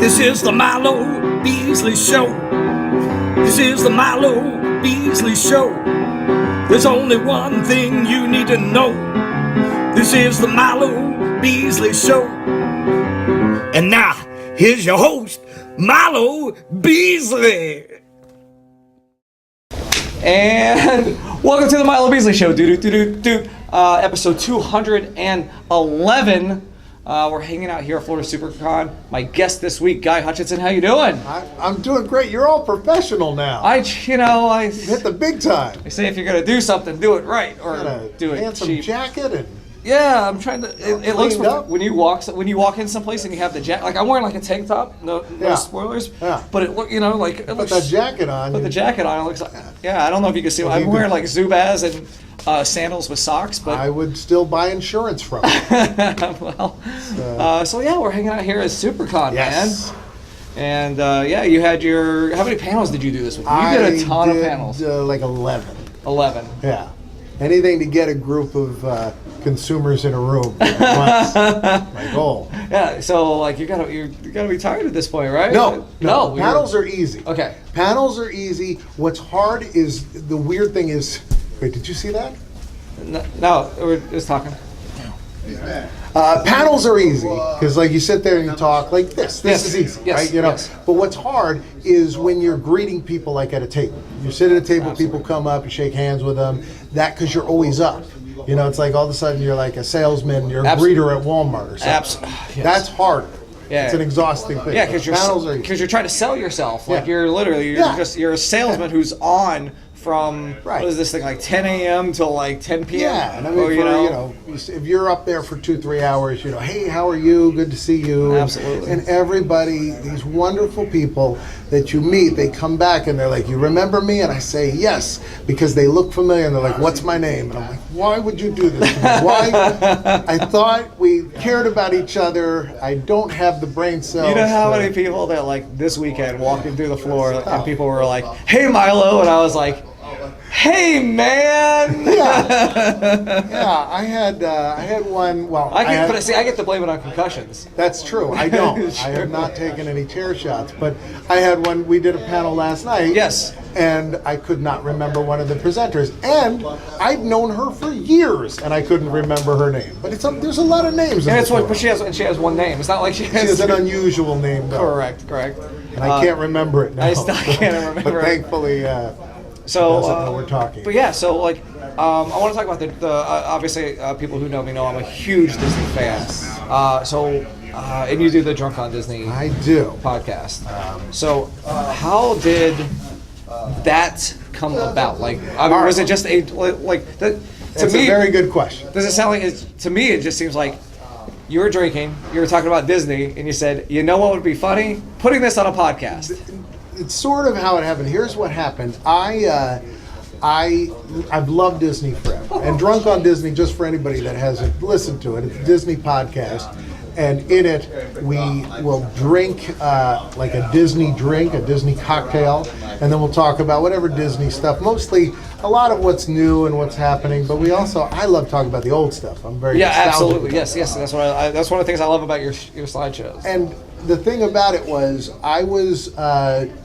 This is the Milo Beasley Show. This is the Milo Beasley Show. There's only one thing you need to know. This is the Milo Beasley Show. And now, here's your host, Milo Beasley. And welcome to the Milo Beasley Show. Episode 211. We're hanging out here at Florida SuperCon. My guest this week, Guy Hutchinson. How you doing? I'm doing great. You're all professional now. I hit the big time. I say if you're gonna do something, do it right, or do it handsome cheap. Jacket and yeah, I'm trying to. It looks up. when you walk in someplace and you have the jacket. Like I'm wearing like a tank top. No spoilers. Yeah. But it look like it put looks. that jacket on. Put the jacket on. It looks like I don't know if you can see. I'm wearing like Zubaz and sandals with socks. But I would still buy insurance from it. Well, so we're hanging out here at SuperCon, yes. man. And you had your. How many panels did you do this with? You did a ton of panels. Like 11. 11. Yeah. Anything to get a group of consumers in a room. That's my goal. Yeah. So like you gotta be tired at this point, right? No. Panels are easy. Okay. Panels are easy. What's hard is the weird thing is. Wait, did you see that? No, we're just talking. Panels are easy because, like, you sit there and you talk like this. This is easy, right? Yes. But what's hard is when you're greeting people, like at a table. You sit at a table, people come up, you shake hands with them. That because you're always up. You know, it's like all of a sudden you're like a salesman, you're a greeter at Walmart or something. Absolutely. That's harder. Yeah. It's an exhausting thing. Yeah, because you're trying to sell yourself. Like you're literally you're a salesman who's on from what is this thing like 10 a.m. till like 10 p.m. Yeah, and I mean, if you're up there for 2-3 hours, hey, how are you? Good to see you. Absolutely. And everybody, these wonderful people that you meet, they come back and they're like, "You remember me?" And I say, "Yes," because they look familiar and they're like, "What's my name?" And I'm like, "Why would you do this to me? Why? I thought we cared about each other. I don't have the brain cells." You know how many people that like this weekend walking through the floor and people were like, "Hey, Milo," and I was like, "Hey, man!" Yeah. I had one. Well, I get to blame it on concussions. That's true. I don't. Sure. I have not taken any chair shots, but I had one. We did a panel last night. Yes. And I could not remember one of the presenters, and I'd known her for years, and I couldn't remember her name. But there's a lot of names. And but she has one name. It's not like she has an unusual name, though. Correct. And I can't remember it now. I still can't remember. But thankfully. So we're talking. But yeah, so like, I want to talk about the obviously people who know me know I'm a huge Disney fan. And you do the Drunk on Disney. I do podcast. So how did that come about? Like, was it just That's a very good question. Does it sound like to me? It just seems like you were drinking, you were talking about Disney, and you said, "You know what would be funny? Putting this on a podcast." It's sort of how it happened. Here's what happened. I've loved Disney forever. And Drunk on Disney, just for anybody that hasn't listened to it, it's a Disney podcast. And in it, we will drink like a Disney drink, a Disney cocktail, and then we'll talk about whatever Disney stuff. Mostly a lot of what's new and what's happening, but I love talking about the old stuff. I'm very nostalgic. Absolutely. Yes. That's that's one of the things I love about your slideshows. And the thing about it was, I was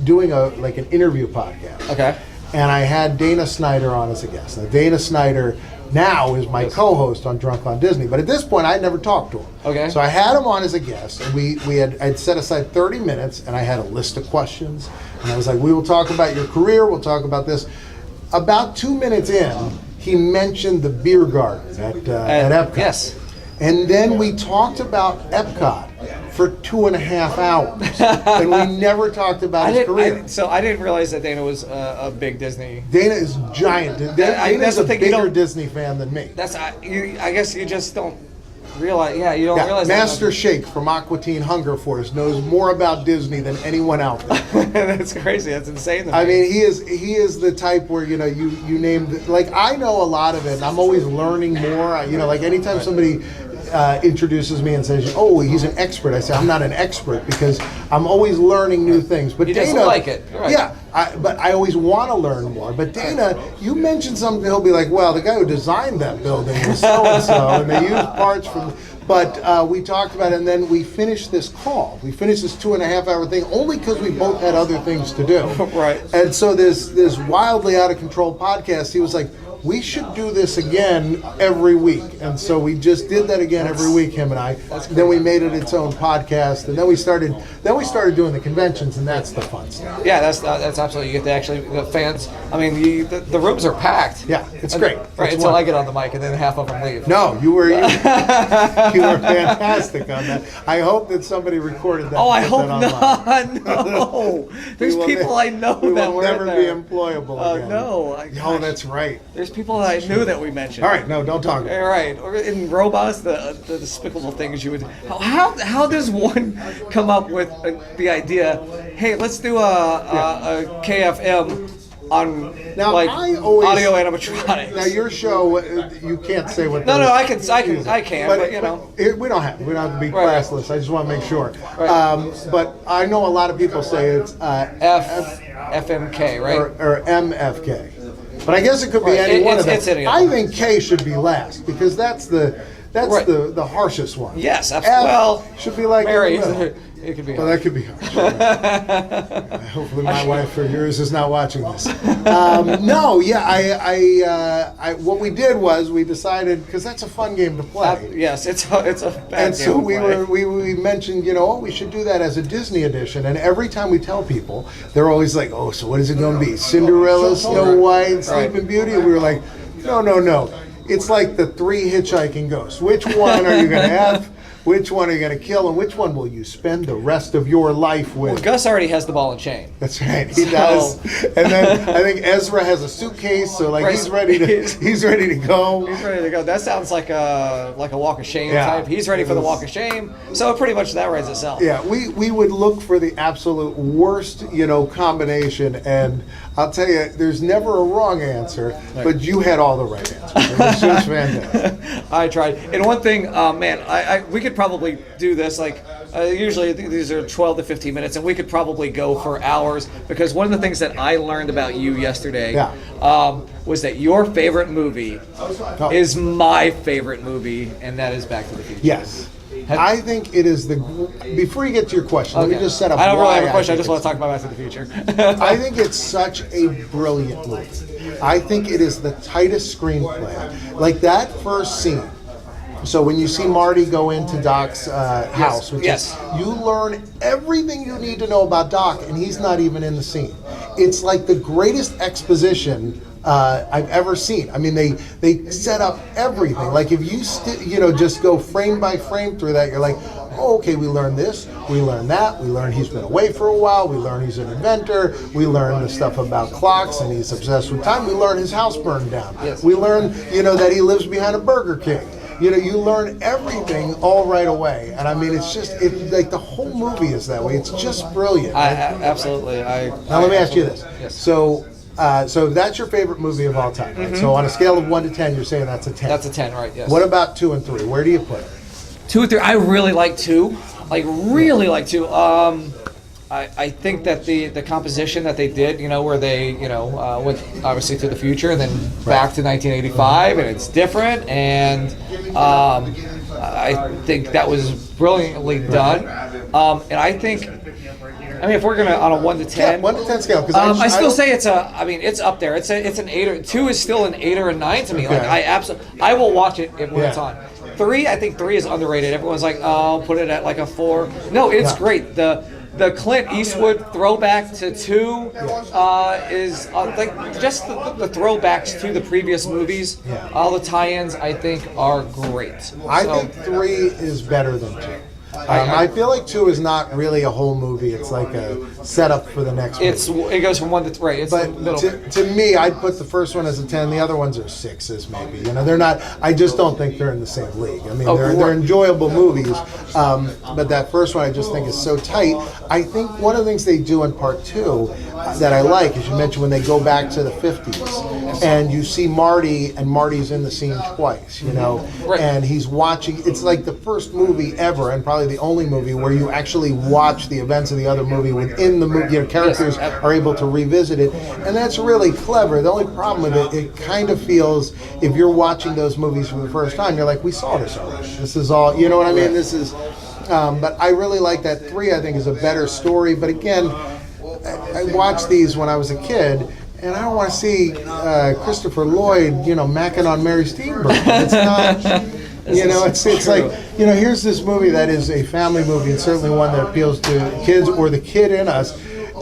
doing an interview podcast. Okay. And I had Dana Snyder on as a guest. Now, Dana Snyder now is my co-host on Drunk on Disney, but at this point, I'd never talked to him. Okay. So I had him on as a guest, and I'd set aside 30 minutes, and I had a list of questions, and I was like, "We will talk about your career. We'll talk about this." About 2 minutes in, he mentioned the beer garden at Epcot. Yes. And then we talked about Epcot for 2.5 hours, and we never talked about his career. So I didn't realize that Dana was a big Disney. Is giant. Dana's a bigger Disney fan than me. I guess you just don't realize. Yeah, you don't realize. Master Shake from Aqua Teen Hunger Force knows more about Disney than anyone out there. That's crazy. That's insane. I mean, he is the type where you name I know a lot of it, and I'm always learning more. Like anytime somebody introduces me and says, "Oh, he's an expert," I say, "I'm not an expert," because I'm always learning new things. But you Dana, just like it. Right. Yeah, but I always want to learn more. But Dana, you mention something, he'll be like, "Well, the guy who designed that building was so and so, and they used parts from." But we talked about it, and then we finished this call. We finished this 2.5-hour thing only because we both had other things to do. Right. And so this wildly out of control podcast, he was like, we should do this again every week. And so we just did that again every week, him and I. Then we made it its own podcast, and then we started doing the conventions, and that's the fun stuff. Yeah, that's absolutely. You get to actually the fans. I mean, the rooms are packed. Yeah, it's great. Right It's until fun. I get on the mic, and then half of them leave. No, you were fantastic on that. I hope that somebody recorded that. Oh, I and hope put that online. not. No, there's people I know we that will were never in be there. employable again. No. Oh, that's right. There's people that I knew that we mentioned. All right, no, don't talk about it. All right, or in robots, the despicable things you would. How does one come up with the idea? Hey, let's do a KFM on Now, like I always- audio animatronics. Now your show, you can't say what. No, those- I can, but you know. we don't have to be Right. classless. I just want to make sure. Right. But I know a lot of people say it's FMK, right? or MFK. But I guess it could be Right. any one of them. It's any of I them. think K should be last because that's the Right. the harshest one. Yes, F well, should be like Mary, in the middle. it could be. Well, that could be harsh. Hopefully, my wife or yours is not watching this. No, yeah, what we did was we decided because that's a fun game to play. Yes, it's a bad And so game to play. we mentioned, we should do that as a Disney edition. And every time we tell people, they're always like, oh, so what is it going to be? Cinderella, Snow White, Sleeping Beauty? And we were like, no. It's like the 3 hitchhiking ghosts. Which one are you going to have? Which one are you going to kill? And which one will you spend the rest of your life with? Well, Gus already has the ball and chain. That's right, he does. And then I think Ezra has a suitcase, so like he's ready to go. He's ready to go. That sounds like a walk of shame type. He's ready for the walk of shame. So pretty much that writes itself. Yeah, we would look for the absolute worst, combination, and I'll tell you, there's never a wrong answer, but you had all the right answers. It was just fantastic. I tried. And one thing, man, we could probably do this like usually these are 12 to 15 minutes, and we could probably go for hours because one of the things that I learned about you yesterday was that your favorite movie is my favorite movie, and that is Back to the Future. Yes. I think it is before you get to your question, let me just set up I don't really why have a question, I just think want to talk about Back to the Future. I think it's such a brilliant movie. I think it is the tightest screenplay. Like that first scene. So when you see Marty go into Doc's house, which is, you learn everything you need to know about Doc, and he's not even in the scene. It's like the greatest exposition I've ever seen. I mean, they set up everything. Like if you just go frame by frame through that, you're like, oh, okay, we learned this, we learned that, we learned he's been away for a while, we learned he's an inventor, we learned the stuff about clocks and he's obsessed with time, we learned his house burned down, we learned, that he lives behind a Burger King. You learn everything all right away, and I mean, it's like the whole movie is that way. It's just brilliant. Absolutely. Now let me ask you this. Yes. So that's your favorite movie of all time, right? So on a scale of 1 to 10, you're saying that's a 10. That's a 10, right? Yes. What about 2 and 3? Where do you put it? 2 and 3. I really like 2. Really like 2. I think that the composition that they did, where they, went obviously to the future and then back to 1985, and it's different, and I think that was brilliantly done. And I think, if we're gonna on a 1 to 10, 1 to 10 scale, because I still say it's up there. It's an 8 or 2 is still an 8 or a 9 to me. Okay. Like I will watch it when it's on. 3, I think 3 is underrated. Everyone's like, oh, put it at like a 4. No, it's great. The Clint Eastwood throwback to 2 is like just the throwbacks to the previous movies. Yeah. All the tie-ins I think are great. I think 3 is better than 2. I feel like 2 is not really a whole movie. It's like a setup for the next movie. It goes from 1 to 3. It's the But middle. to me, I'd put the first one as a 10. The other ones are 6s, maybe. They're not. I just don't think they're in the same league. I mean, they're enjoyable movies, but that first one I just think is so tight. I think one of the things they do in part 2 that I like is you mentioned when they go back to the 50s and you see Marty, and Marty's in the scene twice. Right. And he's watching. It's like the first movie ever, and probably probably the only movie where you actually watch the events of the other movie within the movie. Your characters are able to revisit it, and that's really clever. The only problem with it, it kind of feels, if you're watching those movies for the first time, you're like, we saw this already. This is all, you know what I mean? This is, but I really like that 3, I think, is a better story. But again, I watched these when I was a kid, and I don't want to see Christopher Lloyd, you know, macking on Mary Steenburgen. It's not, you know, it's like, you know, here's this movie that is a family movie, and certainly one that appeals to kids or the kid in us.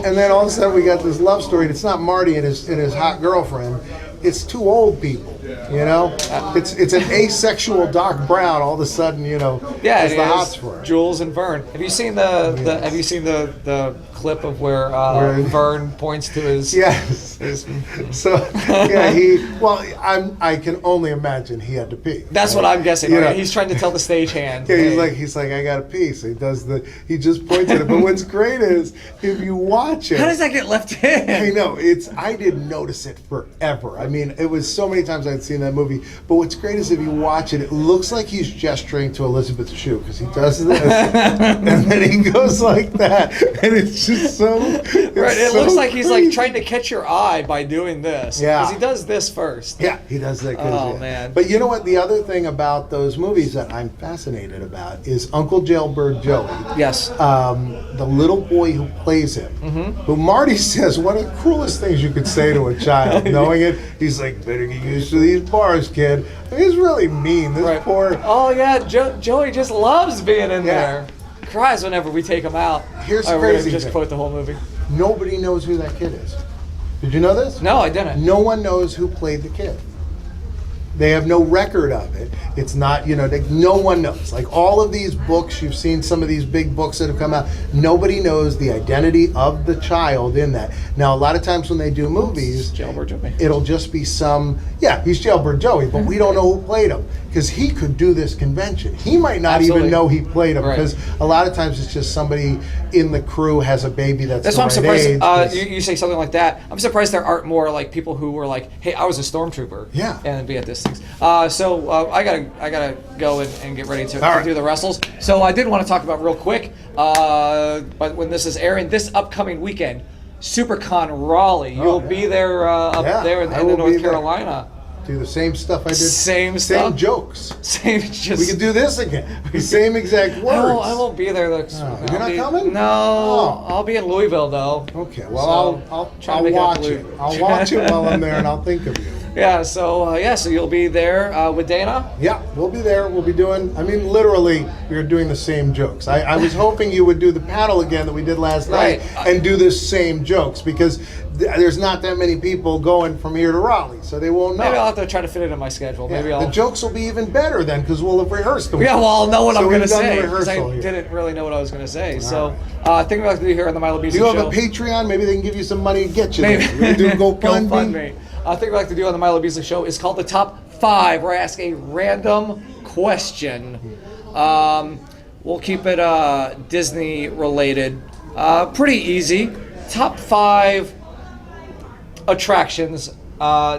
And then all of a sudden we got this love story, and it's not Marty and his hot girlfriend. It's 2 old people, you know. It's an asexual Doc Brown. All of a sudden, you know, has the hots for it. Jules and Vern. Have you seen Have you seen the clip of where Vern points to his? Yes. So yeah, I can only imagine he had to pee. That's what I'm guessing. Right? He's trying to tell the stagehand. Yeah, he's like I gotta pee. So he just points at it. But what's great is if you watch it. How does that get left in? I know I didn't notice it forever. I mean, it was so many times I'd seen that movie. But what's great is if you watch it, it looks like he's gesturing to Elizabeth Shue because he does this, and then he goes like that, and it's just so. Right, it looks like he's like trying to catch your eye by doing this. Yeah, because he does this first. Yeah, he does that. Oh man! But you know what? The other thing about those movies that I'm fascinated about is Uncle Jailbird Joey. Yes. The little boy who plays him, who Marty says one of the cruelest things you could say to a child, knowing it. He's like, better get used to these bars, kid. I mean, he's really mean. This poor. Oh yeah, Joey just loves being in there. Cries whenever we take him out. Here's the crazy thing. Just thing. quote the whole movie. Nobody knows who that kid is. Did you know this? No, I didn't. No one knows who played the kid. They have no record of it. It's not, you know, no one knows. Like all of these books, you've seen some of these big books that have come out. Nobody knows the identity of the child in that. Now, a lot of times when they do movies, Jailbird Joey. It'll just be he's Jailbird Joey, but we don't know who played him because he could do this convention. He might not even know he played him because a lot of times it's just somebody in the crew has a baby that's why I'm surprised. age. You say something like that. I'm surprised there aren't more like people who were like, "Hey, I was a stormtrooper." Yeah. And be at this thing. So I gotta go and get ready to do the wrestles. So I did want to talk about real quick. But when this is airing this upcoming weekend, SuperCon Raleigh. You'll be there up there in North Carolina. Do the same stuff I did. Same stuff. Same jokes. Just we could do this again. The same exact words. I won't be there. You're not coming? No. I'll be in Louisville though. Okay. Well, I'll watch it. I'll watch it while I'm there, and I'll think of you. Yeah. So you'll be there with Dana. Yeah, we'll be there. We'll be doing. I mean, literally, we're doing the same jokes. I was hoping you would do the panel again that we did last night and do the same jokes because there's not that many people going from here to Raleigh, so they won't know. Maybe I'll have to try to fit it in my schedule. Yeah, Maybe the jokes will be even better then because we'll have rehearsed them. Yeah, well, I'll know what I'm going to say because I didn't really know what I was going to say. So I think we'll have to do here on the Milo Beasley Show. Do you have a Patreon? Maybe they can give you some money to get you Maybe. there. We can do GoFundMe. I think we'll have to do on the Milo Beasley Show is called the Top 5, where I ask a random question. We'll keep it Disney related. Pretty easy. Top 5 attractions,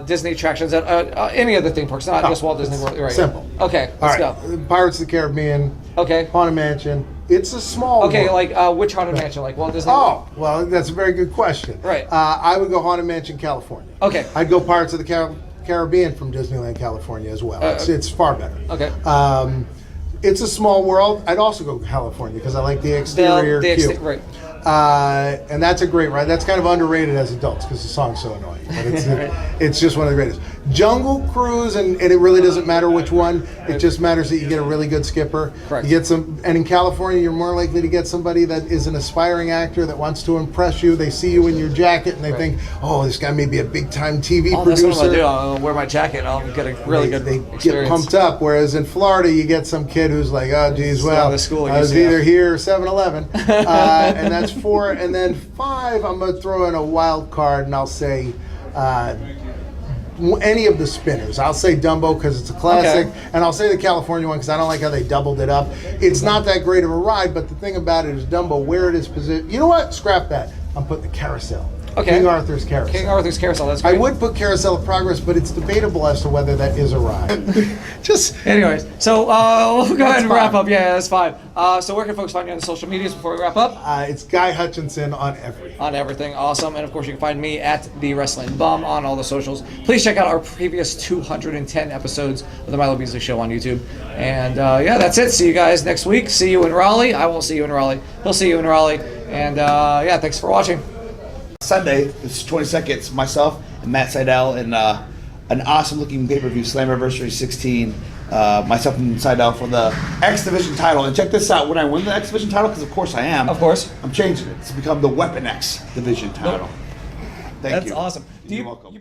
Disney attractions at any of the theme parks, not just Walt Disney World. Right. Simple. Okay, let's go. Pirates of the Caribbean. Okay. Haunted Mansion. It's a small Okay, one. like which Haunted Mansion? Like Walt Disney World? Oh, well, that's a very good question. Right. I would go Haunted Mansion, California. Okay. I'd go Pirates of the Caribbean from Disneyland, California as well. It's far better. Okay. It's a small world. I'd also go California because I like the exterior cue. Right. And that's a great ride. That's kind of underrated as adults because the song's so annoying. But it's just one of the greatest. Jungle Cruise, and it really doesn't matter which one. It just matters that you get a really good skipper. Correct. You get and in California, you're more likely to get somebody that is an aspiring actor that wants to impress you. They see you in your jacket and they think, oh, this guy may be a big-time TV producer. That's what I'll do. I'll wear my jacket and I'll get a really good experience. Get pumped up. Whereas in Florida, you get some kid who's like, oh, geez, well, I was either here or 7-Eleven. And that's 4. And then 5, I'm going to throw in a wild card and I'll say any of the spinners. I'll say Dumbo because it's a classic, and I'll say the California one because I don't like how they doubled it up. It's not that great of a ride, but the thing about it is Dumbo, where it is positioned. You know what? Scrap that. I'm putting the carousel. Okay. King Arthur's Carousel. King Arthur's Carousel. That's I great. would put Carousel of Progress, but it's debatable as to whether that is a ride. Just Anyways, so we'll go ahead and wrap fine. up. Yeah, that's fine. So where can folks find you on the social medias before we wrap up? it's Guy Hutchinson on everything. On everything, awesome. And of course, you can find me at The Wrestling Bum on all the socials. Please check out our previous 210 episodes of The Milo Beasley Show on YouTube. And yeah, that's it. See you guys next week. See you in Raleigh. I won't see you in Raleigh. He'll see you in Raleigh. And yeah, thanks for watching. Sunday, it's 22nd, it's myself and Matt Seidel in an awesome looking pay-per-view, Slammiversary 16. Myself and Seidel for the X Division title. And check this out, when I win the X Division title, because of course I am. Of course. I'm changing it to become the Weapon X Division title. Thank you. That's awesome. You're welcome.